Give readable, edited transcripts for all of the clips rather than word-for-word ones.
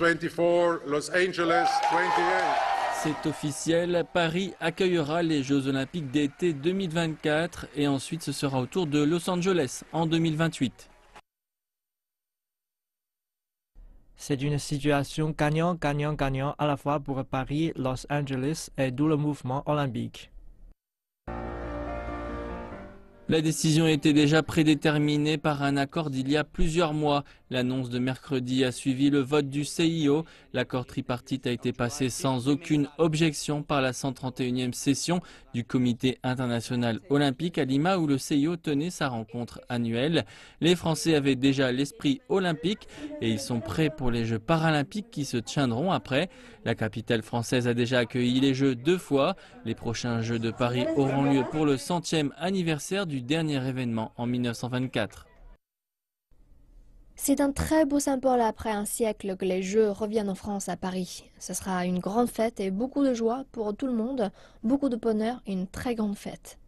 24, Los Angeles 28. C'est officiel, Paris accueillera les Jeux Olympiques d'été 2024 et ensuite ce sera au tour de Los Angeles en 2028. C'est une situation gagnant-gagnant-gagnant à la fois pour Paris, Los Angeles et tout le mouvement olympique. La décision était déjà prédéterminée par un accord d'il y a plusieurs mois. L'annonce de mercredi a suivi le vote du CIO. L'accord tripartite a été passé sans aucune objection par la 131e session du Comité international olympique à Lima où le CIO tenait sa rencontre annuelle. Les Français avaient déjà l'esprit olympique et ils sont prêts pour les Jeux paralympiques qui se tiendront après. La capitale française a déjà accueilli les Jeux 2 fois. Les prochains Jeux de Paris auront lieu pour le 100e anniversaire du dernier événement en 1924. C'est un très beau symbole après un siècle que les Jeux reviennent en France à Paris. Ce sera une grande fête et beaucoup de joie pour tout le monde, beaucoup de bonheur et une très grande fête.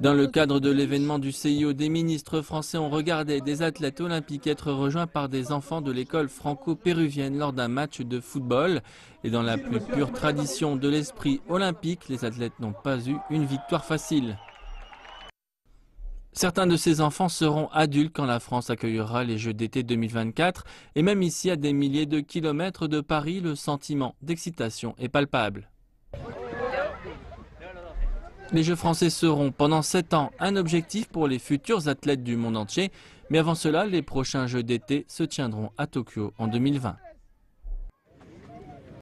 Dans le cadre de l'événement du CIO, des ministres français ont regardé des athlètes olympiques être rejoints par des enfants de l'école franco-péruvienne lors d'un match de football. Et dans la plus pure tradition de l'esprit olympique, les athlètes n'ont pas eu une victoire facile. Certains de ces enfants seront adultes quand la France accueillera les Jeux d'été 2024. Et même ici, à des milliers de kilomètres de Paris, le sentiment d'excitation est palpable. Les Jeux français seront pendant 7 ans un objectif pour les futurs athlètes du monde entier. Mais avant cela, les prochains Jeux d'été se tiendront à Tokyo en 2020.